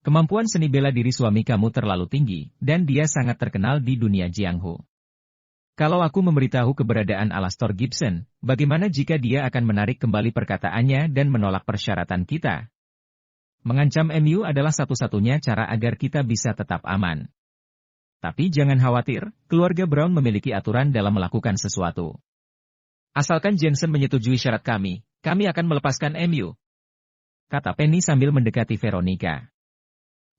Kemampuan seni bela diri suami kamu terlalu tinggi, dan dia sangat terkenal di dunia Jianghu. Kalau aku memberitahu keberadaan Alastor Gibson, bagaimana jika dia akan menarik kembali perkataannya dan menolak persyaratan kita? Mengancam MU adalah satu-satunya cara agar kita bisa tetap aman. Tapi jangan khawatir, keluarga Brown memiliki aturan dalam melakukan sesuatu. Asalkan Jensen menyetujui syarat kami akan melepaskan MU. Kata Penny sambil mendekati Veronica.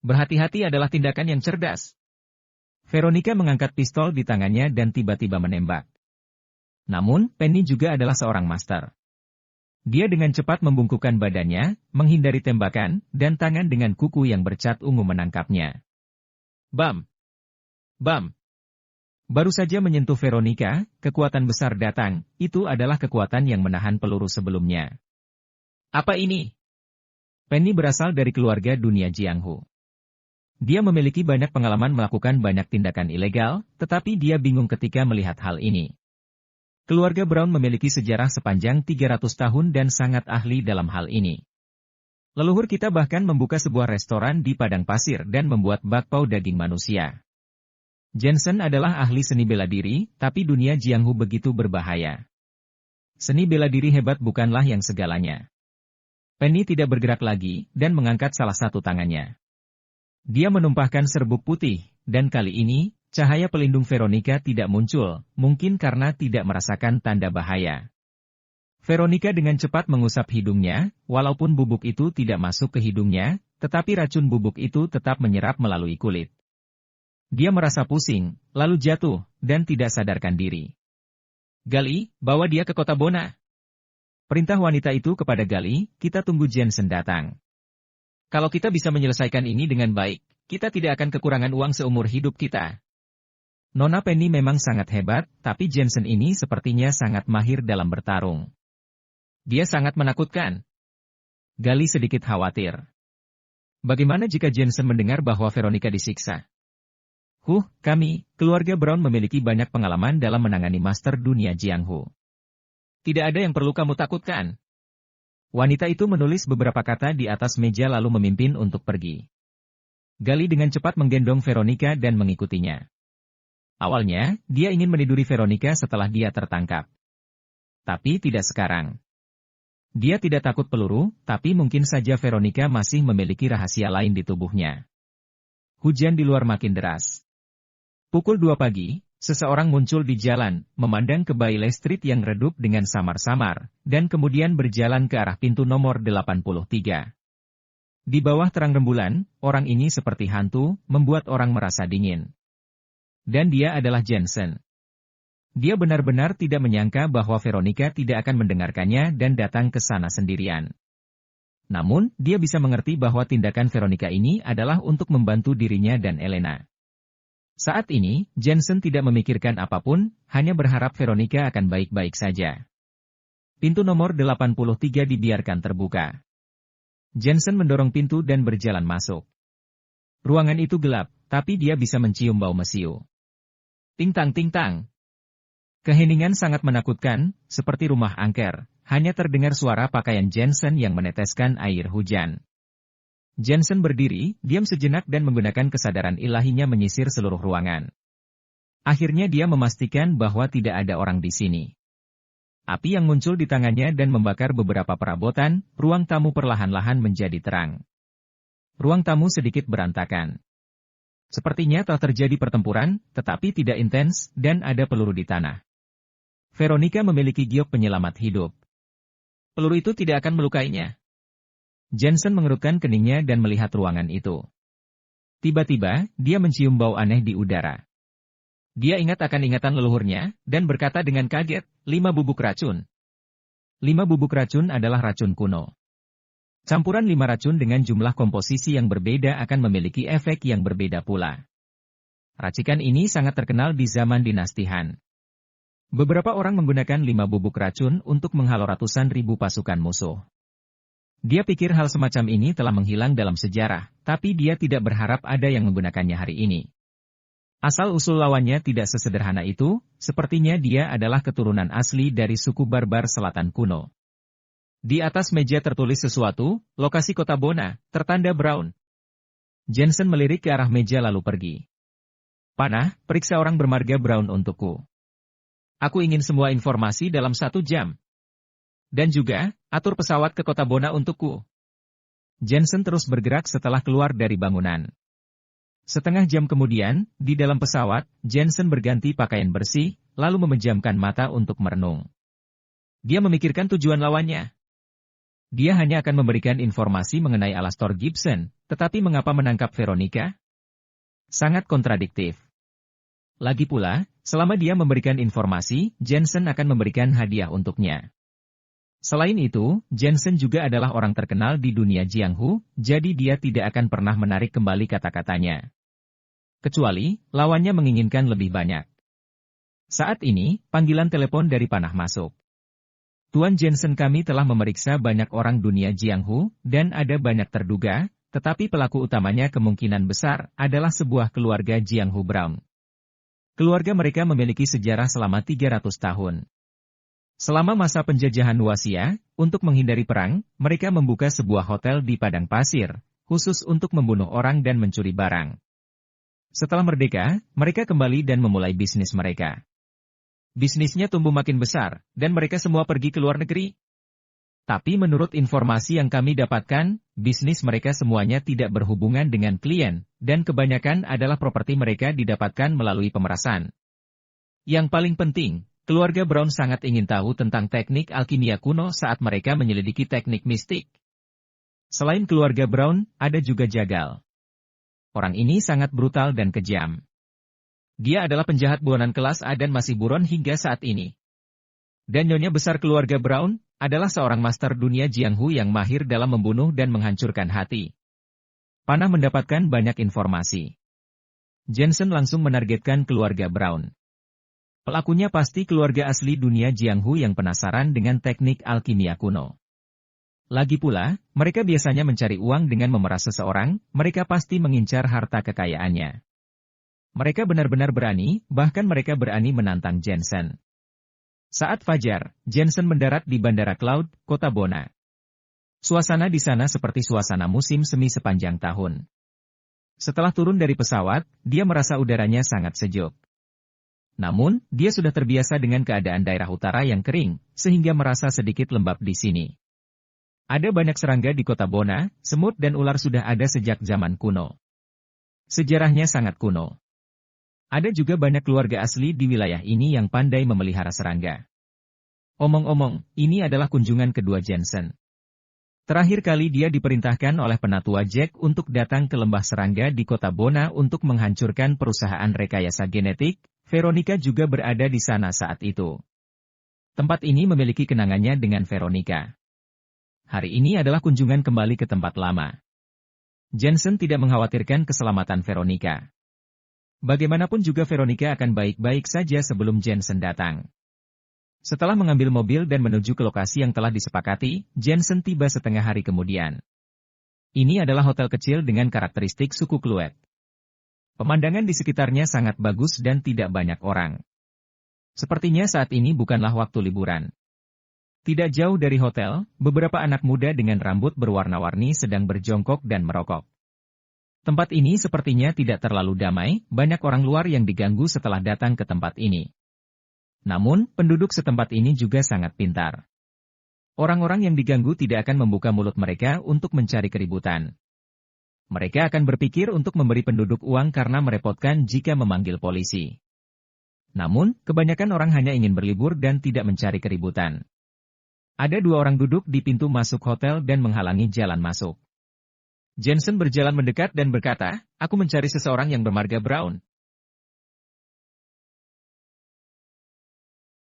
Berhati-hati adalah tindakan yang cerdas. Veronica mengangkat pistol di tangannya dan tiba-tiba menembak. Namun, Penny juga adalah seorang master. Dia dengan cepat membungkukkan badannya, menghindari tembakan, dan tangan dengan kuku yang bercat ungu menangkapnya. Bam! Bam! Baru saja menyentuh Veronica, kekuatan besar datang, itu adalah kekuatan yang menahan peluru sebelumnya. Apa ini? Penny berasal dari keluarga dunia Jianghu. Dia memiliki banyak pengalaman melakukan banyak tindakan ilegal, tetapi dia bingung ketika melihat hal ini. Keluarga Brown memiliki sejarah sepanjang 300 tahun dan sangat ahli dalam hal ini. Leluhur kita bahkan membuka sebuah restoran di padang pasir dan membuat bakpao daging manusia. Jensen adalah ahli seni bela diri, tapi dunia Jianghu begitu berbahaya. Seni bela diri hebat bukanlah yang segalanya. Penny tidak bergerak lagi, dan mengangkat salah satu tangannya. Dia menumpahkan serbuk putih, dan kali ini, cahaya pelindung Veronica tidak muncul, mungkin karena tidak merasakan tanda bahaya. Veronica dengan cepat mengusap hidungnya, walaupun bubuk itu tidak masuk ke hidungnya, tetapi racun bubuk itu tetap menyerap melalui kulit. Dia merasa pusing, lalu jatuh, dan tidak sadarkan diri. Gali, bawa dia ke kota Bona. Perintah wanita itu kepada Gali, kita tunggu Jensen datang. Kalau kita bisa menyelesaikan ini dengan baik, kita tidak akan kekurangan uang seumur hidup kita. Nona Penny memang sangat hebat, tapi Jensen ini sepertinya sangat mahir dalam bertarung. Dia sangat menakutkan. Gali sedikit khawatir. Bagaimana jika Jensen mendengar bahwa Veronica disiksa? Kami, keluarga Brown memiliki banyak pengalaman dalam menangani master dunia Jianghu. Tidak ada yang perlu kamu takutkan. Wanita itu menulis beberapa kata di atas meja lalu memimpin untuk pergi. Gali dengan cepat menggendong Veronica dan mengikutinya. Awalnya, dia ingin meniduri Veronica setelah dia tertangkap. Tapi tidak sekarang. Dia tidak takut peluru, tapi mungkin saja Veronica masih memiliki rahasia lain di tubuhnya. Hujan di luar makin deras. Pukul 2 pagi, seseorang muncul di jalan, memandang ke Bailey Street yang redup dengan samar-samar, dan kemudian berjalan ke arah pintu nomor 83. Di bawah terang rembulan, orang ini seperti hantu, membuat orang merasa dingin. Dan dia adalah Jensen. Dia benar-benar tidak menyangka bahwa Veronica tidak akan mendengarkannya dan datang ke sana sendirian. Namun, dia bisa mengerti bahwa tindakan Veronica ini adalah untuk membantu dirinya dan Elena. Saat ini, Jensen tidak memikirkan apapun, hanya berharap Veronica akan baik-baik saja. Pintu nomor 83 dibiarkan terbuka. Jensen mendorong pintu dan berjalan masuk. Ruangan itu gelap, tapi dia bisa mencium bau mesiu. Ting-tang ting-tang. Keheningan sangat menakutkan, seperti rumah angker, hanya terdengar suara pakaian Jensen yang meneteskan air hujan. Jensen berdiri, diam sejenak dan menggunakan kesadaran ilahinya menyisir seluruh ruangan. Akhirnya dia memastikan bahwa tidak ada orang di sini. Api yang muncul di tangannya dan membakar beberapa perabotan, ruang tamu perlahan-lahan menjadi terang. Ruang tamu sedikit berantakan. Sepertinya telah terjadi pertempuran, tetapi tidak intens, dan ada peluru di tanah. Veronica memiliki giok penyelamat hidup. Peluru itu tidak akan melukainya. Jensen mengerutkan keningnya dan melihat ruangan itu. Tiba-tiba, dia mencium bau aneh di udara. Dia ingat akan ingatan leluhurnya, dan berkata dengan kaget, 5 bubuk racun. 5 bubuk racun adalah racun kuno. Campuran 5 racun dengan jumlah komposisi yang berbeda akan memiliki efek yang berbeda pula. Racikan ini sangat terkenal di zaman dinasti Han. Beberapa orang menggunakan 5 bubuk racun untuk menghalau ratusan ribu pasukan musuh. Dia pikir hal semacam ini telah menghilang dalam sejarah, tapi dia tidak berharap ada yang menggunakannya hari ini. Asal-usul lawannya tidak sesederhana itu, sepertinya dia adalah keturunan asli dari suku barbar selatan kuno. Di atas meja tertulis sesuatu, lokasi kota Bona, tertanda Brown. Jensen melirik ke arah meja lalu pergi. Panah, periksa orang bermarga Brown untukku. Aku ingin semua informasi dalam 1 jam. Dan juga, atur pesawat ke kota Bona untukku. Jensen terus bergerak setelah keluar dari bangunan. Setengah jam kemudian, di dalam pesawat, Jensen berganti pakaian bersih, lalu memejamkan mata untuk merenung. Dia memikirkan tujuan lawannya. Dia hanya akan memberikan informasi mengenai Alastor Gibson, tetapi mengapa menangkap Veronica? Sangat kontradiktif. Lagi pula, selama dia memberikan informasi, Jensen akan memberikan hadiah untuknya. Selain itu, Jensen juga adalah orang terkenal di dunia Jianghu, jadi dia tidak akan pernah menarik kembali kata-katanya. Kecuali, lawannya menginginkan lebih banyak. Saat ini, panggilan telepon dari Panah masuk. Tuan Jensen, kami telah memeriksa banyak orang dunia Jianghu, dan ada banyak terduga, tetapi pelaku utamanya kemungkinan besar adalah sebuah keluarga Jianghu Brown. Keluarga mereka memiliki sejarah selama 300 tahun. Selama masa penjajahan Wasia, untuk menghindari perang, mereka membuka sebuah hotel di padang pasir, khusus untuk membunuh orang dan mencuri barang. Setelah merdeka, mereka kembali dan memulai bisnis mereka. Bisnisnya tumbuh makin besar, dan mereka semua pergi ke luar negeri. Tapi menurut informasi yang kami dapatkan, bisnis mereka semuanya tidak berhubungan dengan klien, dan kebanyakan adalah properti mereka didapatkan melalui pemerasan. Yang paling penting, keluarga Brown sangat ingin tahu tentang teknik alkimia kuno saat mereka menyelidiki teknik mistik. Selain keluarga Brown, ada juga Jagal. Orang ini sangat brutal dan kejam. Dia adalah penjahat buronan kelas A dan masih buron hingga saat ini. Dan nyonya besar keluarga Brown adalah seorang master dunia Jianghu yang mahir dalam membunuh dan menghancurkan hati. Panah mendapatkan banyak informasi. Jensen langsung menargetkan keluarga Brown. Pelakunya pasti keluarga asli dunia Jianghu yang penasaran dengan teknik alkimia kuno. Lagi pula, mereka biasanya mencari uang dengan memeras seseorang, mereka pasti mengincar harta kekayaannya. Mereka benar-benar berani, bahkan mereka berani menantang Jensen. Saat fajar, Jensen mendarat di Bandara Cloud, kota Bona. Suasana di sana seperti suasana musim semi sepanjang tahun. Setelah turun dari pesawat, dia merasa udaranya sangat sejuk. Namun, dia sudah terbiasa dengan keadaan daerah utara yang kering, sehingga merasa sedikit lembab di sini. Ada banyak serangga di kota Bona, semut dan ular sudah ada sejak zaman kuno. Sejarahnya sangat kuno. Ada juga banyak keluarga asli di wilayah ini yang pandai memelihara serangga. Omong-omong, ini adalah kunjungan kedua Jensen. Terakhir kali dia diperintahkan oleh penatua Jack untuk datang ke lembah serangga di kota Bona untuk menghancurkan perusahaan rekayasa genetik. Veronica juga berada di sana saat itu. Tempat ini memiliki kenangannya dengan Veronica. Hari ini adalah kunjungan kembali ke tempat lama. Jensen tidak mengkhawatirkan keselamatan Veronica. Bagaimanapun juga Veronica akan baik-baik saja sebelum Jensen datang. Setelah mengambil mobil dan menuju ke lokasi yang telah disepakati, Jensen tiba setengah hari kemudian. Ini adalah hotel kecil dengan karakteristik suku Kluet. Pemandangan di sekitarnya sangat bagus dan tidak banyak orang. Sepertinya saat ini bukanlah waktu liburan. Tidak jauh dari hotel, beberapa anak muda dengan rambut berwarna-warni sedang berjongkok dan merokok. Tempat ini sepertinya tidak terlalu damai, banyak orang luar yang diganggu setelah datang ke tempat ini. Namun, penduduk setempat ini juga sangat pintar. Orang-orang yang diganggu tidak akan membuka mulut mereka untuk mencari keributan. Mereka akan berpikir untuk memberi penduduk uang karena merepotkan jika memanggil polisi. Namun, kebanyakan orang hanya ingin berlibur dan tidak mencari keributan. Ada 2 orang duduk di pintu masuk hotel dan menghalangi jalan masuk. Jensen berjalan mendekat dan berkata, "Aku mencari seseorang yang bermarga Brown."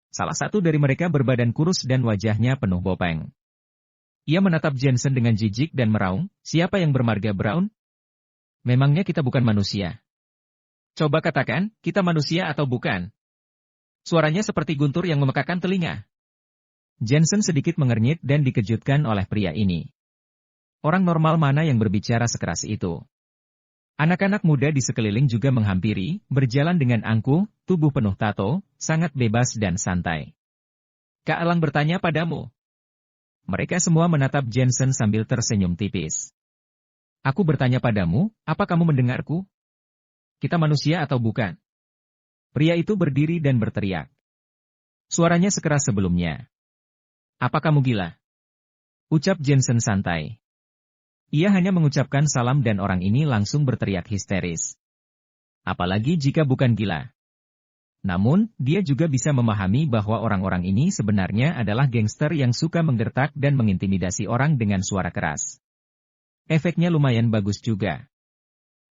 Salah satu dari mereka berbadan kurus dan wajahnya penuh bopeng. Ia menatap Jensen dengan jijik dan meraung, "Siapa yang bermarga Brown? Memangnya kita bukan manusia? Coba katakan, kita manusia atau bukan?" Suaranya seperti guntur yang memekakan telinga. Jensen sedikit mengernyit dan dikejutkan oleh pria ini. Orang normal mana yang berbicara sekeras itu? Anak-anak muda di sekeliling juga menghampiri, berjalan dengan angkuh, tubuh penuh tato, sangat bebas dan santai. "Kak Elang bertanya padamu." Mereka semua menatap Jensen sambil tersenyum tipis. Aku bertanya padamu, apa kamu mendengarku? Kita manusia atau bukan? Pria itu berdiri dan berteriak. Suaranya sekeras sebelumnya. Apa kamu gila? Ucap Jensen santai. Ia hanya mengucapkan salam dan orang ini langsung berteriak histeris. Apalagi jika bukan gila. Namun, dia juga bisa memahami bahwa orang-orang ini sebenarnya adalah gangster yang suka menggertak dan mengintimidasi orang dengan suara keras. Efeknya lumayan bagus juga.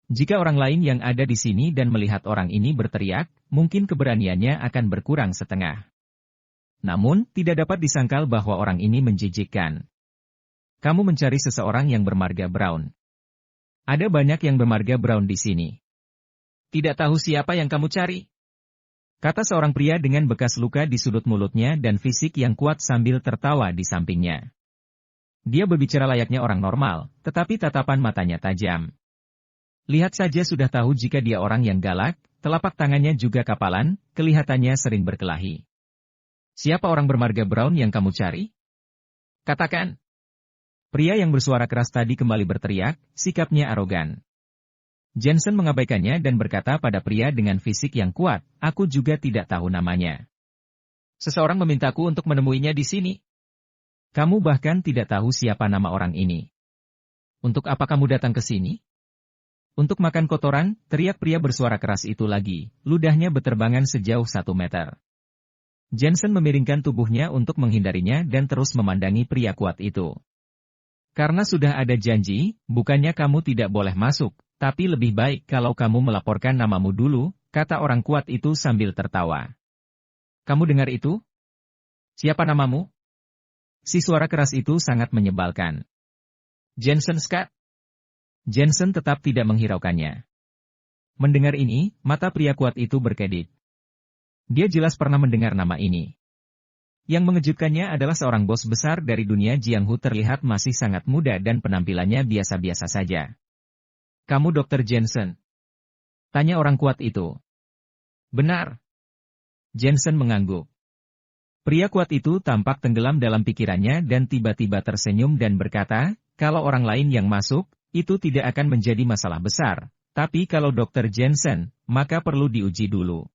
Jika orang lain yang ada di sini dan melihat orang ini berteriak, mungkin keberaniannya akan berkurang setengah. Namun, tidak dapat disangkal bahwa orang ini menjijikkan. Kamu mencari seseorang yang bermarga Brown. Ada banyak yang bermarga Brown di sini. Tidak tahu siapa yang kamu cari? Kata seorang pria dengan bekas luka di sudut mulutnya dan fisik yang kuat sambil tertawa di sampingnya. Dia berbicara layaknya orang normal, tetapi tatapan matanya tajam. Lihat saja sudah tahu jika dia orang yang galak, telapak tangannya juga kapalan, kelihatannya sering berkelahi. Siapa orang bermarga Brown yang kamu cari? Katakan. Pria yang bersuara keras tadi kembali berteriak, sikapnya arogan. Jensen mengabaikannya dan berkata pada pria dengan fisik yang kuat, aku juga tidak tahu namanya. Seseorang memintaku untuk menemuinya di sini. Kamu bahkan tidak tahu siapa nama orang ini. Untuk apa kamu datang ke sini? Untuk makan kotoran, teriak pria bersuara keras itu lagi, ludahnya beterbangan sejauh 1 meter. Jensen memiringkan tubuhnya untuk menghindarinya dan terus memandangi pria kuat itu. Karena sudah ada janji, bukannya kamu tidak boleh masuk. Tapi lebih baik kalau kamu melaporkan namamu dulu, kata orang kuat itu sambil tertawa. Kamu dengar itu? Siapa namamu? Si suara keras itu sangat menyebalkan. Jensen Scott. Jensen tetap tidak menghiraukannya. Mendengar ini, mata pria kuat itu berkedip. Dia jelas pernah mendengar nama ini. Yang mengejutkannya adalah seorang bos besar dari dunia Jianghu terlihat masih sangat muda dan penampilannya biasa-biasa saja. Kamu Dr. Jensen? Tanya orang kuat itu. Benar. Jensen mengangguk. Pria kuat itu tampak tenggelam dalam pikirannya dan tiba-tiba tersenyum dan berkata, kalau orang lain yang masuk, itu tidak akan menjadi masalah besar. Tapi kalau Dr. Jensen, maka perlu diuji dulu.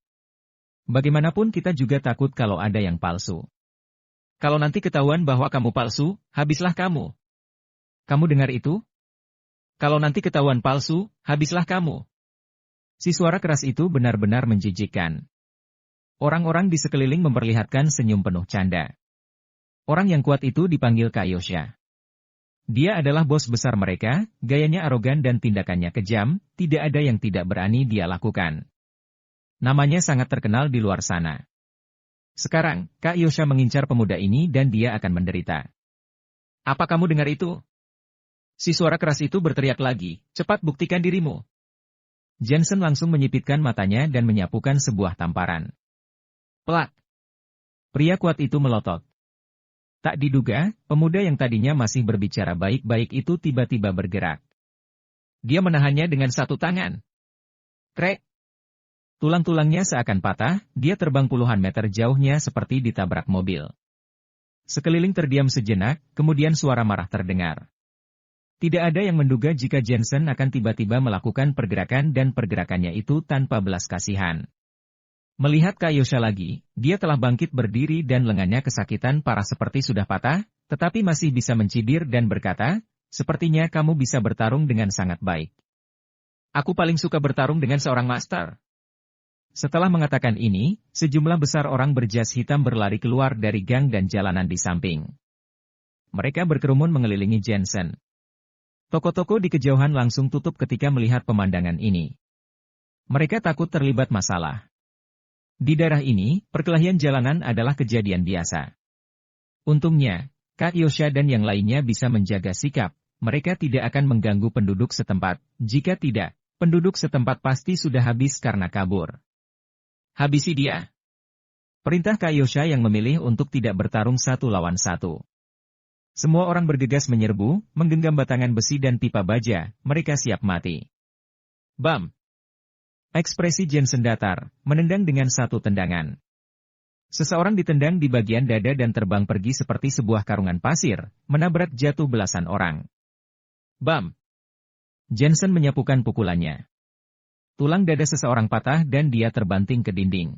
Bagaimanapun kita juga takut kalau ada yang palsu. Kalau nanti ketahuan bahwa kamu palsu, habislah kamu. Kamu dengar itu? Kalau nanti ketahuan palsu, habislah kamu. Si suara keras itu benar-benar menjijikkan. Orang-orang di sekeliling memperlihatkan senyum penuh canda. Orang yang kuat itu dipanggil Kaiosha. Dia adalah bos besar mereka, gayanya arogan dan tindakannya kejam, tidak ada yang tidak berani dia lakukan. Namanya sangat terkenal di luar sana. Sekarang, Kaiosha mengincar pemuda ini dan dia akan menderita. Apa kamu dengar itu? Si suara keras itu berteriak lagi, cepat buktikan dirimu. Jensen langsung menyipitkan matanya dan menyapukan sebuah tamparan. Plak! Pria kuat itu melotot. Tak diduga, pemuda yang tadinya masih berbicara baik-baik itu tiba-tiba bergerak. Dia menahannya dengan satu tangan. Krek! Tulang-tulangnya seakan patah, dia terbang puluhan meter jauhnya seperti ditabrak mobil. Sekeliling terdiam sejenak, kemudian suara marah terdengar. Tidak ada yang menduga jika Jensen akan tiba-tiba melakukan pergerakan dan pergerakannya itu tanpa belas kasihan. Melihat Kaiosha lagi, dia telah bangkit berdiri dan lengannya kesakitan parah seperti sudah patah, tetapi masih bisa mencibir dan berkata, sepertinya kamu bisa bertarung dengan sangat baik. Aku paling suka bertarung dengan seorang master. Setelah mengatakan ini, sejumlah besar orang berjas hitam berlari keluar dari gang dan jalanan di samping. Mereka berkerumun mengelilingi Jensen. Toko-toko di kejauhan langsung tutup ketika melihat pemandangan ini. Mereka takut terlibat masalah. Di daerah ini, perkelahian jalanan adalah kejadian biasa. Untungnya, Kaiosha dan yang lainnya bisa menjaga sikap, mereka tidak akan mengganggu penduduk setempat, jika tidak, penduduk setempat pasti sudah habis karena kabur. Habisi dia. Perintah Kaiosha yang memilih untuk tidak bertarung 1 lawan 1. Semua orang bergegas menyerbu, menggenggam batangan besi dan pipa baja, mereka siap mati. Bam! Ekspresi Jensen datar, menendang dengan satu tendangan. Seseorang ditendang di bagian dada dan terbang pergi seperti sebuah karungan pasir, menabrak jatuh belasan orang. Bam! Jensen menyapukan pukulannya. Tulang dada seseorang patah dan dia terbanting ke dinding.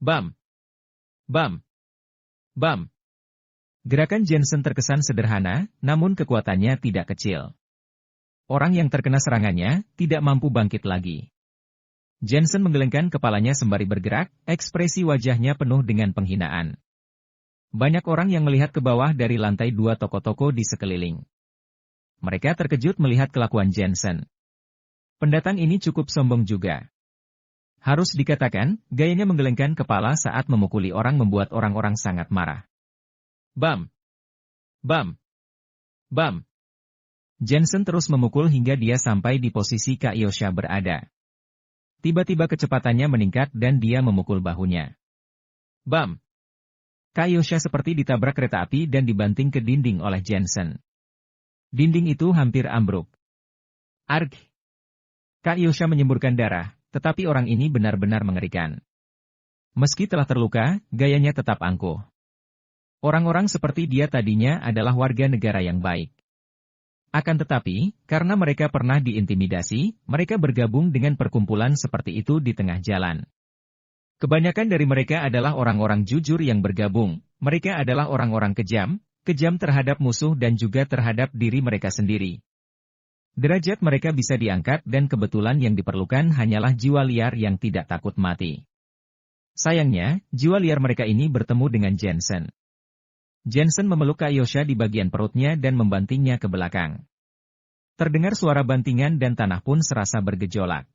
Bam! Bam! Bam! Gerakan Jensen terkesan sederhana, namun kekuatannya tidak kecil. Orang yang terkena serangannya tidak mampu bangkit lagi. Jensen menggelengkan kepalanya sembari bergerak, ekspresi wajahnya penuh dengan penghinaan. Banyak orang yang melihat ke bawah dari lantai 2 toko-toko di sekeliling. Mereka terkejut melihat kelakuan Jensen. Pendatang ini cukup sombong juga. Harus dikatakan, gayanya menggelengkan kepala saat memukuli orang membuat orang-orang sangat marah. Bam! Bam! Bam! Jensen terus memukul hingga dia sampai di posisi Kaiosha berada. Tiba-tiba kecepatannya meningkat dan dia memukul bahunya. Bam! Kaiosha seperti ditabrak kereta api dan dibanting ke dinding oleh Jensen. Dinding itu hampir ambruk. Arg! Kaiosha menyemburkan darah, tetapi orang ini benar-benar mengerikan. Meski telah terluka, gayanya tetap angkuh. Orang-orang seperti dia tadinya adalah warga negara yang baik. Akan tetapi, karena mereka pernah diintimidasi, mereka bergabung dengan perkumpulan seperti itu di tengah jalan. Kebanyakan dari mereka adalah orang-orang jujur yang bergabung. Mereka adalah orang-orang kejam terhadap musuh dan juga terhadap diri mereka sendiri. Derajat mereka bisa diangkat dan kebetulan yang diperlukan hanyalah jiwa liar yang tidak takut mati. Sayangnya, jiwa liar mereka ini bertemu dengan Jensen. Jensen memeluk Kaiosha di bagian perutnya dan membantingnya ke belakang. Terdengar suara bantingan dan tanah pun serasa bergejolak.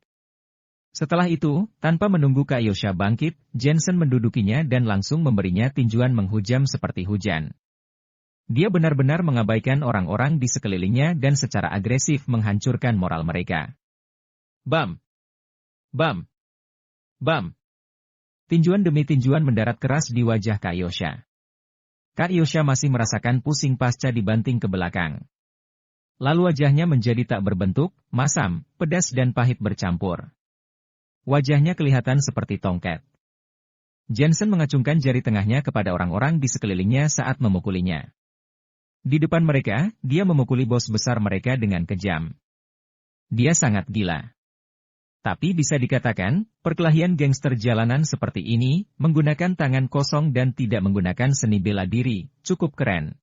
Setelah itu, tanpa menunggu Kaiosha bangkit, Jensen mendudukinya dan langsung memberinya tinjuan menghujam seperti hujan. Dia benar-benar mengabaikan orang-orang di sekelilingnya dan secara agresif menghancurkan moral mereka. Bam! Bam! Bam! Tinjuan demi tinjuan mendarat keras di wajah Kaiosha. Kaiosha masih merasakan pusing pasca dibanting ke belakang. Lalu wajahnya menjadi tak berbentuk, masam, pedas dan pahit bercampur. Wajahnya kelihatan seperti tongkat. Jensen mengacungkan jari tengahnya kepada orang-orang di sekelilingnya saat memukulinya. Di depan mereka, dia memukuli bos besar mereka dengan kejam. Dia sangat gila. Tapi bisa dikatakan, perkelahian gangster jalanan seperti ini, menggunakan tangan kosong dan tidak menggunakan seni bela diri, cukup keren.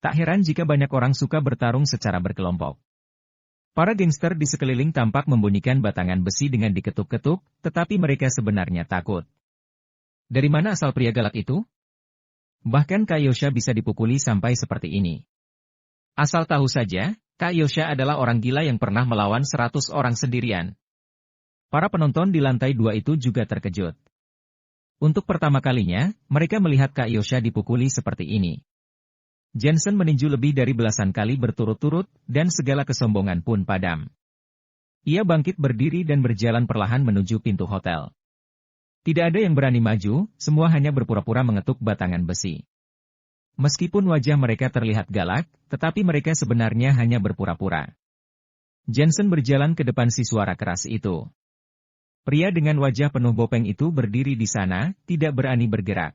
Tak heran jika banyak orang suka bertarung secara berkelompok. Para gangster di sekeliling tampak membunyikan batangan besi dengan diketuk-ketuk, tetapi mereka sebenarnya takut. Dari mana asal pria galak itu? Bahkan Kaiosha bisa dipukuli sampai seperti ini. Asal tahu saja, Kaiosha adalah orang gila yang pernah melawan 100 orang sendirian. Para penonton di lantai 2 itu juga terkejut. Untuk pertama kalinya, mereka melihat Kaiosha dipukuli seperti ini. Jensen meninju lebih dari belasan kali berturut-turut, dan segala kesombongan pun padam. Ia bangkit berdiri dan berjalan perlahan menuju pintu hotel. Tidak ada yang berani maju, semua hanya berpura-pura mengetuk batangan besi. Meskipun wajah mereka terlihat galak, tetapi mereka sebenarnya hanya berpura-pura. Jensen berjalan ke depan si suara keras itu. Pria dengan wajah penuh bopeng itu berdiri di sana, tidak berani bergerak.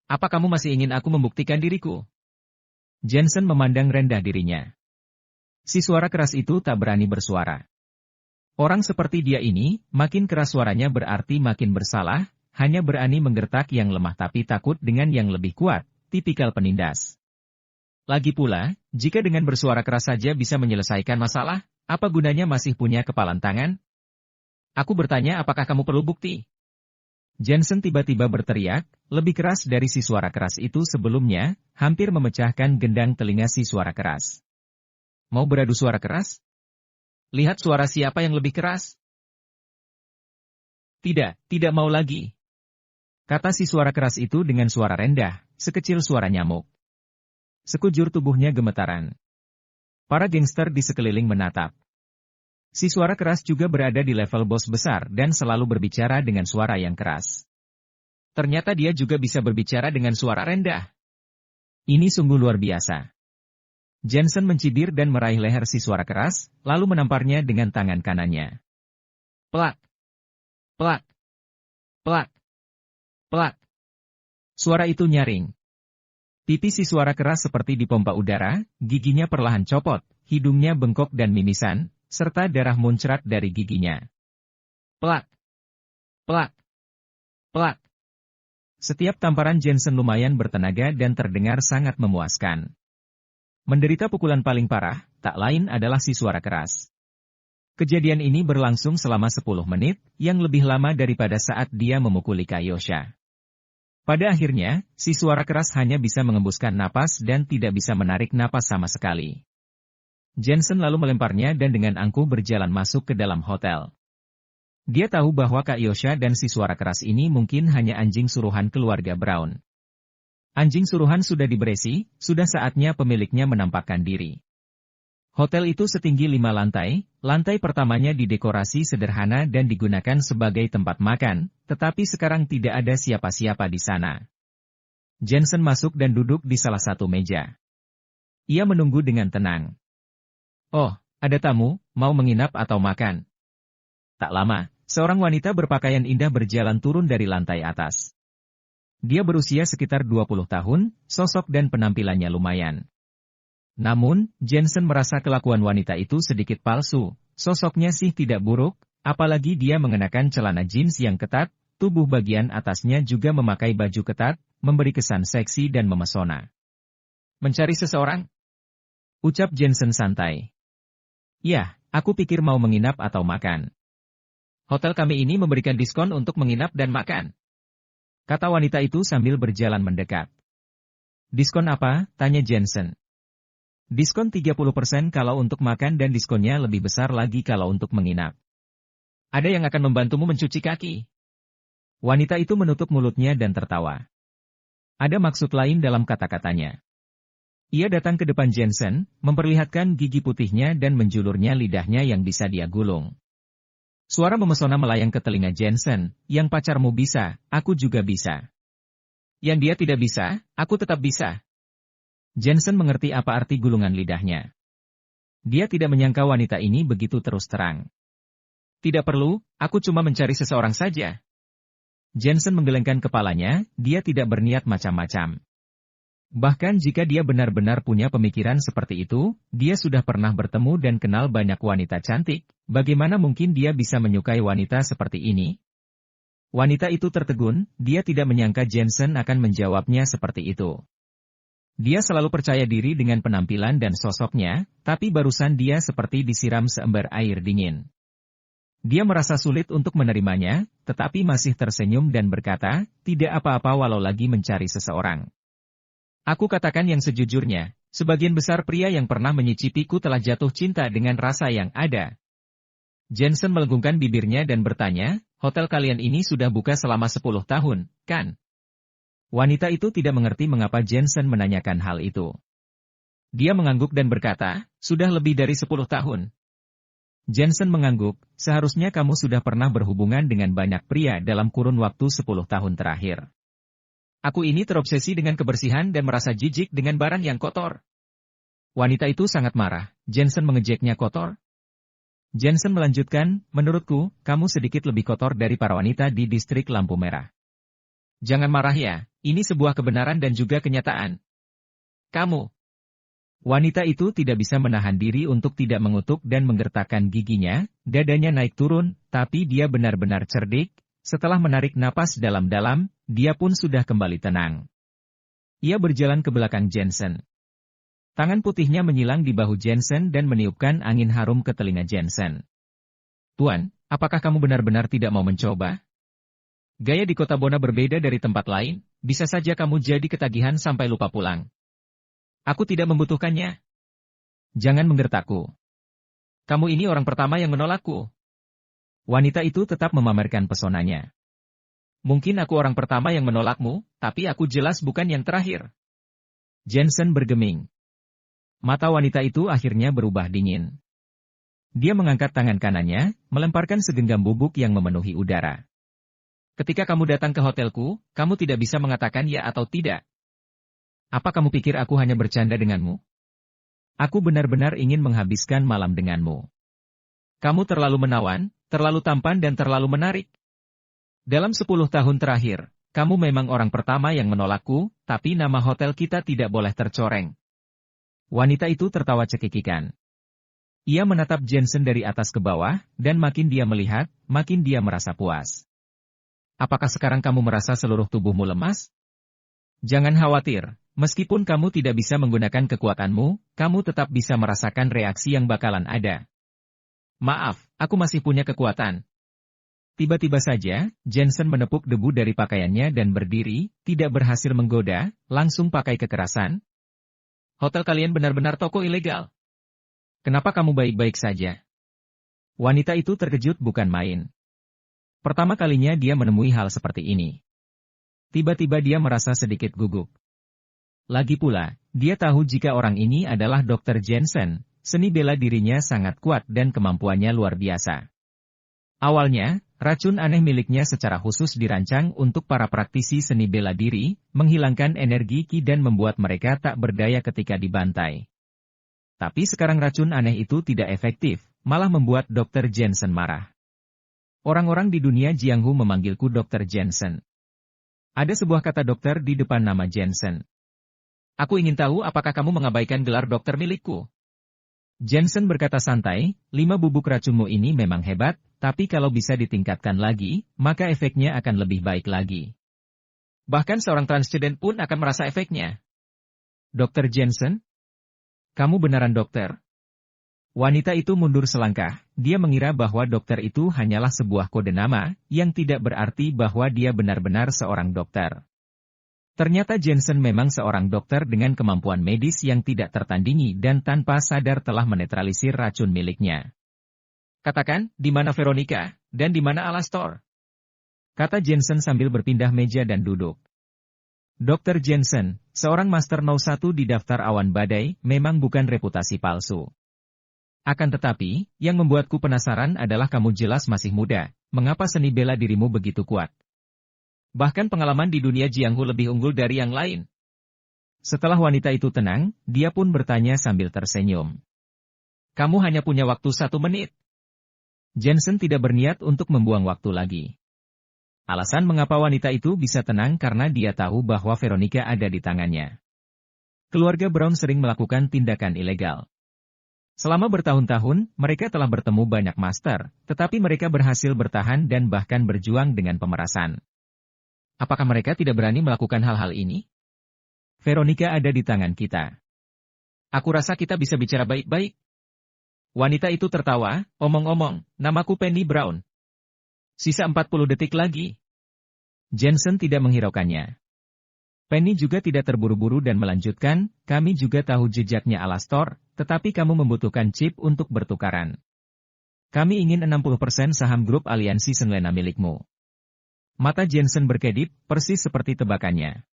Apa kamu masih ingin aku membuktikan diriku? Jensen memandang rendah dirinya. Si suara keras itu tak berani bersuara. Orang seperti dia ini, makin keras suaranya berarti makin bersalah, hanya berani menggertak yang lemah tapi takut dengan yang lebih kuat, tipikal penindas. Lagi pula, jika dengan bersuara keras saja bisa menyelesaikan masalah, apa gunanya masih punya kepalan tangan? Aku bertanya apakah kamu perlu bukti? Jensen tiba-tiba berteriak, lebih keras dari si suara keras itu sebelumnya, hampir memecahkan gendang telinga si suara keras. Mau beradu suara keras? Lihat suara siapa yang lebih keras? Tidak mau lagi. Kata si suara keras itu dengan suara rendah, sekecil suara nyamuk. Sekujur tubuhnya gemetaran. Para gangster di sekeliling menatap. Si suara keras juga berada di level bos besar dan selalu berbicara dengan suara yang keras. Ternyata dia juga bisa berbicara dengan suara rendah. Ini sungguh luar biasa. Jensen mencibir dan meraih leher si suara keras, lalu menamparnya dengan tangan kanannya. Plak! Plak! Plak! Plak! Suara itu nyaring. Pipi si suara keras seperti dipompa udara, giginya perlahan copot, hidungnya bengkok dan mimisan, serta darah muncrat dari giginya. Plak! Plak! Plak! Setiap tamparan Jensen lumayan bertenaga dan terdengar sangat memuaskan. Menderita pukulan paling parah, tak lain adalah si suara keras. Kejadian ini berlangsung selama 10 menit, yang lebih lama daripada saat dia memukuli Kaiosha. Pada akhirnya, si suara keras hanya bisa mengembuskan napas dan tidak bisa menarik napas sama sekali. Jensen lalu melemparnya dan dengan angkuh berjalan masuk ke dalam hotel. Dia tahu bahwa Kaiosha dan si suara keras ini mungkin hanya anjing suruhan keluarga Brown. Anjing suruhan sudah diberesi, sudah saatnya pemiliknya menampakkan diri. Hotel itu setinggi 5 lantai, lantai pertamanya didekorasi sederhana dan digunakan sebagai tempat makan, tetapi sekarang tidak ada siapa-siapa di sana. Jensen masuk dan duduk di salah satu meja. Ia menunggu dengan tenang. Oh, ada tamu, mau menginap atau makan? Tak lama, seorang wanita berpakaian indah berjalan turun dari lantai atas. Dia berusia sekitar 20 tahun, sosok dan penampilannya lumayan. Namun, Jensen merasa kelakuan wanita itu sedikit palsu, sosoknya sih tidak buruk, apalagi dia mengenakan celana jeans yang ketat, tubuh bagian atasnya juga memakai baju ketat, memberi kesan seksi dan memesona. Mencari seseorang? Ucap Jensen santai. Ya, aku pikir mau menginap atau makan. Hotel kami ini memberikan diskon untuk menginap dan makan. Kata wanita itu sambil berjalan mendekat. Diskon apa? Tanya Jensen. Diskon 30% kalau untuk makan dan diskonnya lebih besar lagi kalau untuk menginap. Ada yang akan membantumu mencuci kaki? Wanita itu menutup mulutnya dan tertawa. Ada maksud lain dalam kata-katanya. Ia datang ke depan Jensen, memperlihatkan gigi putihnya dan menjulurnya lidahnya yang bisa dia gulung. Suara memesona melayang ke telinga Jensen, yang pacarmu bisa, aku juga bisa. Yang dia tidak bisa, aku tetap bisa. Jensen mengerti apa arti gulungan lidahnya. Dia tidak menyangka wanita ini begitu terus terang. Tidak perlu, aku cuma mencari seseorang saja. Jensen menggelengkan kepalanya, dia tidak berniat macam-macam. Bahkan jika dia benar-benar punya pemikiran seperti itu, dia sudah pernah bertemu dan kenal banyak wanita cantik, bagaimana mungkin dia bisa menyukai wanita seperti ini? Wanita itu tertegun, dia tidak menyangka Jensen akan menjawabnya seperti itu. Dia selalu percaya diri dengan penampilan dan sosoknya, tapi barusan dia seperti disiram seember air dingin. Dia merasa sulit untuk menerimanya, tetapi masih tersenyum dan berkata, tidak apa-apa walau lagi mencari seseorang. Aku katakan yang sejujurnya, sebagian besar pria yang pernah menyicipiku telah jatuh cinta dengan rasa yang ada. Jensen melengkungkan bibirnya dan bertanya, hotel kalian ini sudah buka selama 10 tahun, kan? Wanita itu tidak mengerti mengapa Jensen menanyakan hal itu. Dia mengangguk dan berkata, sudah lebih dari 10 tahun. Jensen mengangguk, seharusnya kamu sudah pernah berhubungan dengan banyak pria dalam kurun waktu 10 tahun terakhir. Aku ini terobsesi dengan kebersihan dan merasa jijik dengan barang yang kotor. Wanita itu sangat marah, Jensen mengejeknya kotor. Jensen melanjutkan, menurutku, kamu sedikit lebih kotor dari para wanita di distrik lampu merah. Jangan marah ya, ini sebuah kebenaran dan juga kenyataan. Kamu. Wanita itu tidak bisa menahan diri untuk tidak mengutuk dan menggertakkan giginya, dadanya naik turun, tapi dia benar-benar cerdik. Setelah menarik napas dalam-dalam, dia pun sudah kembali tenang. Ia berjalan ke belakang Jensen. Tangan putihnya menyilang di bahu Jensen dan meniupkan angin harum ke telinga Jensen. Tuan, apakah kamu benar-benar tidak mau mencoba? Gaya di kota Bona berbeda dari tempat lain, bisa saja kamu jadi ketagihan sampai lupa pulang. Aku tidak membutuhkannya. Jangan menggertakku. Kamu ini orang pertama yang menolakku. Wanita itu tetap memamerkan pesonanya. Mungkin aku orang pertama yang menolakmu, tapi aku jelas bukan yang terakhir. Jensen bergeming. Mata wanita itu akhirnya berubah dingin. Dia mengangkat tangan kanannya, melemparkan segenggam bubuk yang memenuhi udara. Ketika kamu datang ke hotelku, kamu tidak bisa mengatakan ya atau tidak. Apa kamu pikir aku hanya bercanda denganmu? Aku benar-benar ingin menghabiskan malam denganmu. Kamu terlalu menawan, terlalu tampan dan terlalu menarik. Dalam 10 tahun terakhir, kamu memang orang pertama yang menolakku, tapi nama hotel kita tidak boleh tercoreng. Wanita itu tertawa cekikikan. Ia menatap Jensen dari atas ke bawah, dan makin dia melihat, makin dia merasa puas. Apakah sekarang kamu merasa seluruh tubuhmu lemas? Jangan khawatir, meskipun kamu tidak bisa menggunakan kekuatanmu, kamu tetap bisa merasakan reaksi yang bakalan ada. Maaf, aku masih punya kekuatan. Tiba-tiba saja, Jensen menepuk debu dari pakaiannya dan berdiri, tidak berhasil menggoda, langsung pakai kekerasan. Hotel kalian benar-benar toko ilegal. Kenapa kamu baik-baik saja? Wanita itu terkejut bukan main. Pertama kalinya dia menemui hal seperti ini. Tiba-tiba dia merasa sedikit gugup. Lagi pula, dia tahu jika orang ini adalah Dr. Jensen, seni bela dirinya sangat kuat dan kemampuannya luar biasa. Awalnya, racun aneh miliknya secara khusus dirancang untuk para praktisi seni bela diri, menghilangkan energi ki dan membuat mereka tak berdaya ketika dibantai. Tapi sekarang racun aneh itu tidak efektif, malah membuat Dr. Jensen marah. Orang-orang di dunia Jianghu memanggilku Dr. Jensen. Ada sebuah kata dokter di depan nama Jensen. Aku ingin tahu apakah kamu mengabaikan gelar dokter milikku. Jensen berkata santai, 5 bubuk racunmu ini memang hebat, tapi kalau bisa ditingkatkan lagi, maka efeknya akan lebih baik lagi. Bahkan seorang transcendent pun akan merasa efeknya. Dr. Jensen? Kamu beneran dokter? Wanita itu mundur selangkah, dia mengira bahwa dokter itu hanyalah sebuah kode nama, yang tidak berarti bahwa dia benar-benar seorang dokter. Ternyata Jensen memang seorang dokter dengan kemampuan medis yang tidak tertandingi dan tanpa sadar telah menetralisir racun miliknya. Katakan, di mana Veronica, dan di mana Alastor? Kata Jensen sambil berpindah meja dan duduk. Dr. Jensen, seorang Master No. 1 di daftar awan badai, memang bukan reputasi palsu. Akan tetapi, yang membuatku penasaran adalah kamu jelas masih muda, mengapa seni bela dirimu begitu kuat? Bahkan pengalaman di dunia Jianghu lebih unggul dari yang lain. Setelah wanita itu tenang, dia pun bertanya sambil tersenyum. Kamu hanya punya waktu 1 menit. Jensen tidak berniat untuk membuang waktu lagi. Alasan mengapa wanita itu bisa tenang karena dia tahu bahwa Veronica ada di tangannya. Keluarga Brown sering melakukan tindakan ilegal. Selama bertahun-tahun, mereka telah bertemu banyak master, tetapi mereka berhasil bertahan dan bahkan berjuang dengan pemerasan. Apakah mereka tidak berani melakukan hal-hal ini? Veronica ada di tangan kita. Aku rasa kita bisa bicara baik-baik. Wanita itu tertawa, omong-omong, namaku Penny Brown. Sisa 40 detik lagi. Jensen tidak menghiraukannya. Penny juga tidak terburu-buru dan melanjutkan, kami juga tahu jejaknya Alastor, tetapi kamu membutuhkan chip untuk bertukaran. Kami ingin 60% saham grup aliansi Senlena milikmu. Mata Jensen berkedip, persis seperti tebakannya.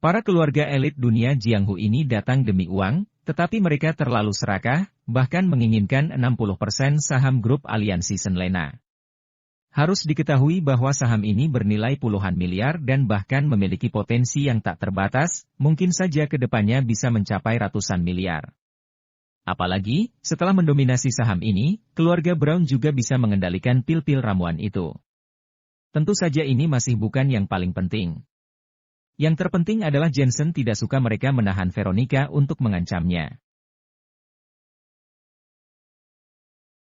Para keluarga elit dunia Jianghu ini datang demi uang, tetapi mereka terlalu serakah, bahkan menginginkan 60% saham grup aliansi Senlena. Harus diketahui bahwa saham ini bernilai puluhan miliar dan bahkan memiliki potensi yang tak terbatas, mungkin saja ke depannya bisa mencapai ratusan miliar. Apalagi, setelah mendominasi saham ini, keluarga Brown juga bisa mengendalikan pil-pil ramuan itu. Tentu saja ini masih bukan yang paling penting. Yang terpenting adalah Jensen tidak suka mereka menahan Veronica untuk mengancamnya.